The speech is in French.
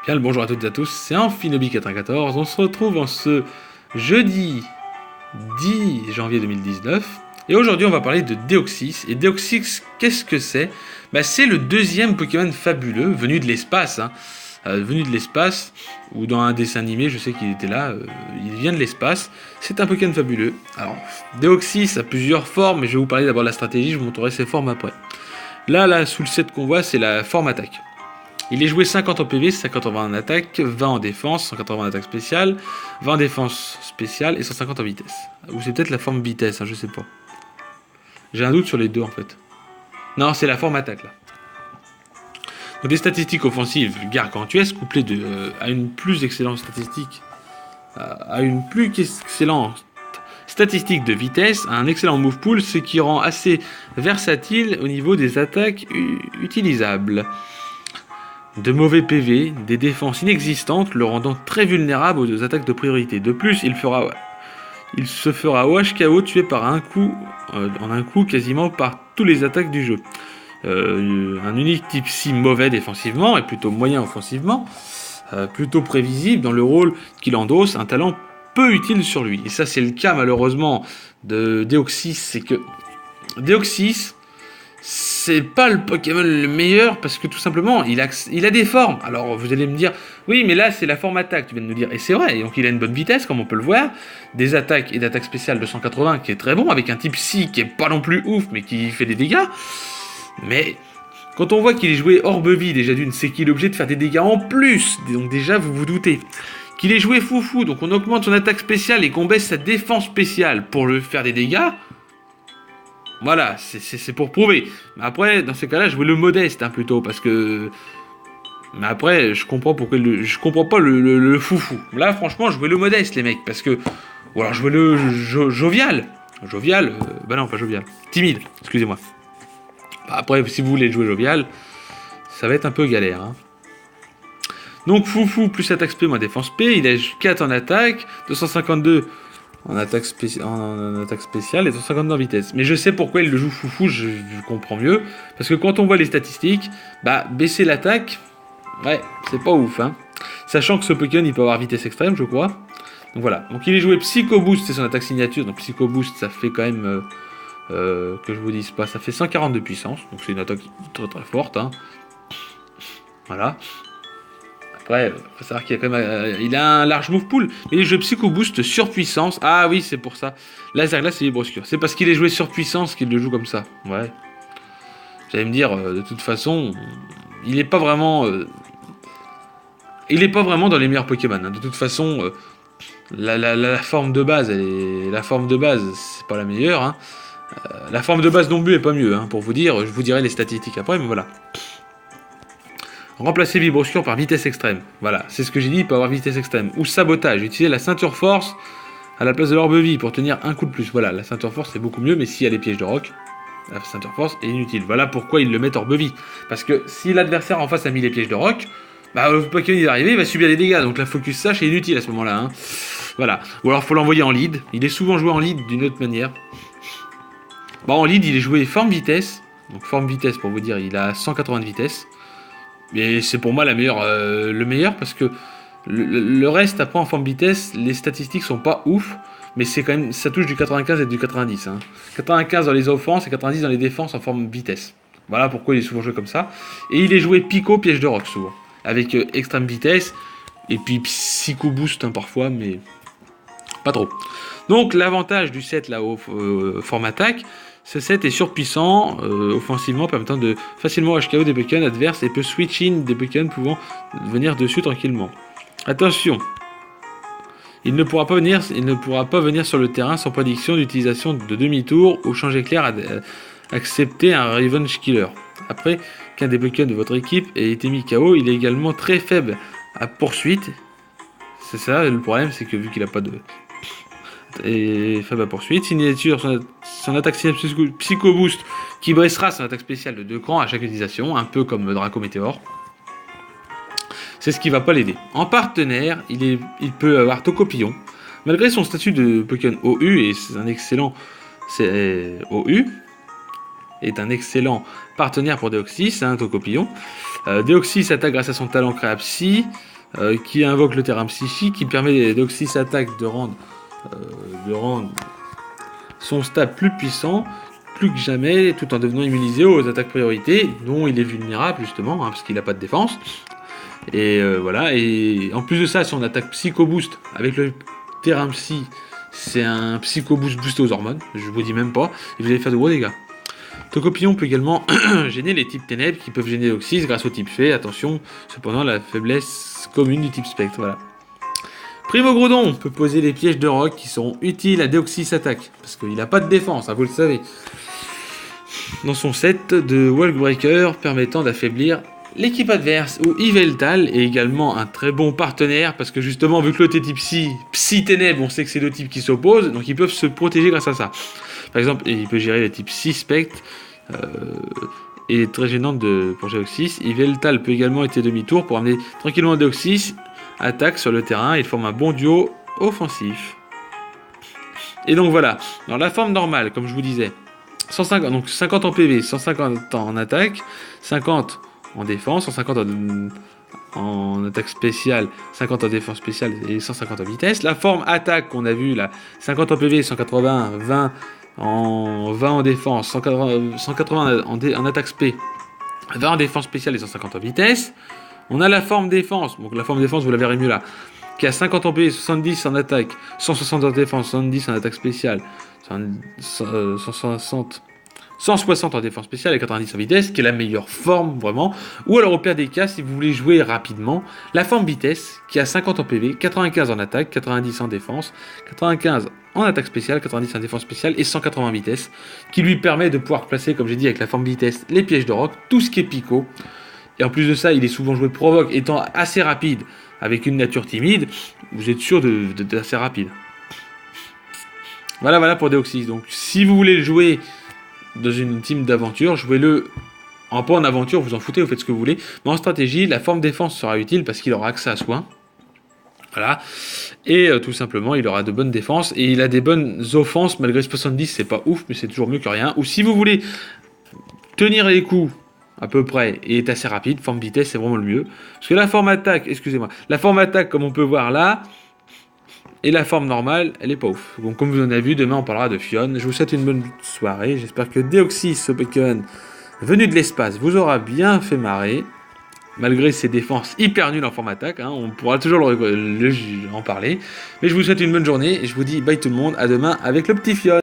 Bien le bonjour à toutes et à tous, c'est Amphinobi94. On se retrouve en ce jeudi 10 janvier 2019. Et aujourd'hui, on va parler de Deoxys. Et Deoxys, qu'est-ce que c'est? C'est le deuxième Pokémon fabuleux venu de l'espace. Venu de l'espace, ou dans un dessin animé, je sais qu'il était là, il vient de l'espace. C'est un Pokémon fabuleux. Alors, Deoxys a plusieurs formes, mais je vais vous parler d'abord de la stratégie, je vous montrerai ses formes après. Là, sous le set qu'on voit, c'est la forme attaque. Il est joué 50 en PV, 50 en attaque, 20 en défense, 180 en attaque spéciale, 20 en défense spéciale et 150 en vitesse. Ou c'est peut-être la forme vitesse, je sais pas. J'ai un doute sur les deux en fait. Non, c'est la forme attaque là. Donc des statistiques offensives gargantuesques couplées à une plus excellente statistique, à une plus excellente statistique de vitesse, à un excellent move pool, ce qui rend assez versatile au niveau des attaques utilisables. De mauvais PV, des défenses inexistantes, le rendant très vulnérable aux attaques de priorité. De plus, il se fera OHKO tué par en un coup quasiment par tous les attaques du jeu. Un unique type si mauvais défensivement et plutôt moyen offensivement, plutôt prévisible dans le rôle qu'il endosse, un talent peu utile sur lui. Et ça c'est le cas malheureusement de Deoxys, c'est que Deoxys c'est pas le Pokémon le meilleur parce que tout simplement il a des formes. Alors vous allez me dire oui mais là c'est la forme attaque, tu viens de nous dire, et c'est vrai, donc il a une bonne vitesse comme on peut le voir, des attaques et d'attaque spéciale de 180 qui est très bon, avec un type psy qui est pas non plus ouf mais qui fait des dégâts. Mais quand on voit qu'il est joué Orbe-Vie déjà d'une, c'est qu'il est obligé de faire des dégâts en plus, donc déjà vous vous doutez. Qu'il est joué Foufou, donc on augmente son attaque spéciale et qu'on baisse sa défense spéciale pour le faire des dégâts. Voilà, c'est pour prouver. Mais après, dans ces cas-là, jouer le modeste plutôt, parce que... Mais après, je comprends pourquoi je comprends pas le foufou. Là, franchement, jouer le modeste, les mecs, parce que... Ou alors jouer le jovial. Jovial, non, pas jovial. Timide, excusez-moi. Après, si vous voulez jouer jovial, ça va être un peu galère. Donc, foufou plus attaque spé moins défense P, il a 4 en attaque, 252... en attaque spéciale et 150 en vitesse. Mais je sais pourquoi il le joue foufou, je comprends mieux. Parce que quand on voit les statistiques, baisser l'attaque, ouais, c'est pas ouf. Sachant que ce Pokémon, il peut avoir vitesse extrême, je crois. Donc voilà. Donc il est joué Psycho Boost, c'est son attaque signature. Donc Psycho Boost, ça fait quand même, que je vous dise pas, ça fait 140 de puissance. Donc c'est une attaque très très forte. Voilà. Ouais, faut savoir qu'il a quand même, il a un large move pool, mais il est joué Psycho Boost surpuissance. Ah oui, c'est pour ça. Laser Glace et Vibroscure. C'est parce qu'il est joué surpuissance qu'il le joue comme ça. Ouais. Vous allez me dire, de toute façon, il est pas vraiment dans les meilleurs Pokémon. De toute façon, la forme de base, c'est pas la meilleure. La forme de base non plus est pas mieux. Pour vous dire, je vous dirai les statistiques après, mais voilà. Remplacer Vibroscure par vitesse extrême. Voilà, c'est ce que j'ai dit, il peut avoir vitesse extrême. Ou sabotage, utiliser la ceinture force à la place de l'orbe-vie pour tenir un coup de plus. Voilà, la ceinture force c'est beaucoup mieux, mais s'il y a les pièges de roc, la ceinture force est inutile. Voilà pourquoi ils le mettent orbe-vie. Parce que si l'adversaire en face a mis les pièges de roc, le Pokémon il est arrivé, il va subir des dégâts. Donc la focus sash est inutile à ce moment-là. Voilà. Ou alors faut l'envoyer en lead. Il est souvent joué en lead d'une autre manière. En lead, il est joué forme vitesse. Donc forme vitesse, pour vous dire, il a 180 de vitesse. Mais c'est pour moi le meilleur parce que le reste après en forme vitesse, les statistiques sont pas ouf, mais c'est quand même, ça touche du 95 et du 90. 95 dans les offenses et 90 dans les défenses en forme vitesse. Voilà pourquoi il est souvent joué comme ça. Et il est joué Pico piège de roc souvent, avec extrême vitesse et puis Psycho Boost parfois, mais pas trop. Donc l'avantage du set là forme attaque. Ce set est surpuissant offensivement, permettant de facilement HKO des Pokémon adverses et peut switch in des Pokémon pouvant venir dessus tranquillement. Attention, il ne pourra pas venir sur le terrain sans prédiction d'utilisation de demi-tour ou changer clair à accepter un Revenge Killer. Après qu'un des Pokémon de votre équipe ait été mis KO, il est également très faible à poursuite. C'est ça le problème, c'est que vu qu'il n'a pas de... et faible à poursuite, signature son attaque Psycho Boost qui baissera son attaque spéciale de 2 crans à chaque utilisation, un peu comme Draco Météor. C'est ce qui va pas l'aider. En partenaire, il peut avoir Tocopillon. Malgré son statut de Pokémon OU, et c'est un excellent OU, est un excellent partenaire pour Deoxys, Tocopillon. Deoxys attaque grâce à son talent Créapsy. qui invoque le terrain psychique, qui permet Deoxys attaque de rendre son stat plus puissant, plus que jamais, tout en devenant immunisé aux attaques priorité, dont il est vulnérable justement, parce qu'il n'a pas de défense. Et voilà, et en plus de ça, si on attaque Psycho Boost avec le terrain psy, c'est un Psycho Boost boosté aux hormones, je vous dis même pas, et vous allez faire de gros dégâts. Tocopillon peut également gêner les types ténèbres qui peuvent gêner Deoxys grâce au type fée. Attention, cependant, la faiblesse commune du type spectre. Voilà. Primogrodon peut poser des pièges de roc qui seront utiles à Deoxys attaque, parce qu'il n'a pas de défense, hein, vous le savez. Dans son set de Walkbreaker permettant d'affaiblir l'équipe adverse, où Yveltal est également un très bon partenaire, parce que justement, vu que l'autre est type Psy-Ténèbres, on sait que c'est deux types qui s'opposent, donc ils peuvent se protéger grâce à ça. Par exemple, il peut gérer les types Psy-Spectre, et très gênante pour Deoxys. Yveltal peut également être demi-tour pour amener tranquillement Deoxys, attaque sur le terrain, il forme un bon duo offensif. Et donc voilà, dans la forme normale, comme je vous disais, 150, donc 50 en PV, 150 en attaque, 50 en défense, 150 en attaque spéciale, 50 en défense spéciale et 150 en vitesse. La forme attaque qu'on a vu là, 50 en PV, 180, 20 en défense, 180 en attaque spé, 20 en défense spéciale et 150 en vitesse. On a la forme défense, donc la forme défense vous la verrez mieux là, qui a 50 en PV, 70 en attaque, 160 en défense, 70 en attaque spéciale, 160 en défense spéciale et 90 en vitesse, qui est la meilleure forme vraiment. Ou alors au pire des cas, si vous voulez jouer rapidement, la forme vitesse, qui a 50 en PV, 95 en attaque, 90 en défense, 95 en attaque spéciale, 90 en défense spéciale et 180 en vitesse, qui lui permet de pouvoir placer, comme j'ai dit avec la forme vitesse, les pièges de roc, tout ce qui est picot. Et en plus de ça, il est souvent joué provoque, étant assez rapide, avec une nature timide, vous êtes sûr d'être assez rapide. Voilà pour Deoxys. Donc si vous voulez le jouer dans une team d'aventure, jouez-le pas en aventure, vous en foutez, vous faites ce que vous voulez. Mais en stratégie, la forme défense sera utile parce qu'il aura accès à soins. Voilà. Et tout simplement, il aura de bonnes défenses et il a des bonnes offenses, malgré 70, c'est pas ouf, mais c'est toujours mieux que rien. Ou si vous voulez tenir les coups à peu près et est assez rapide, forme vitesse c'est vraiment le mieux. Parce que la forme attaque, la forme attaque comme on peut voir là, et la forme normale, elle est pas ouf. Donc comme vous en avez vu, demain on parlera de Fionn. Je vous souhaite une bonne soirée, j'espère que Deoxys, ce Pokémon venu de l'espace, vous aura bien fait marrer. Malgré ses défenses hyper nulles en forme attaque, hein, on pourra toujours en parler. Mais je vous souhaite une bonne journée et je vous dis bye tout le monde, à demain avec le petit Fionn.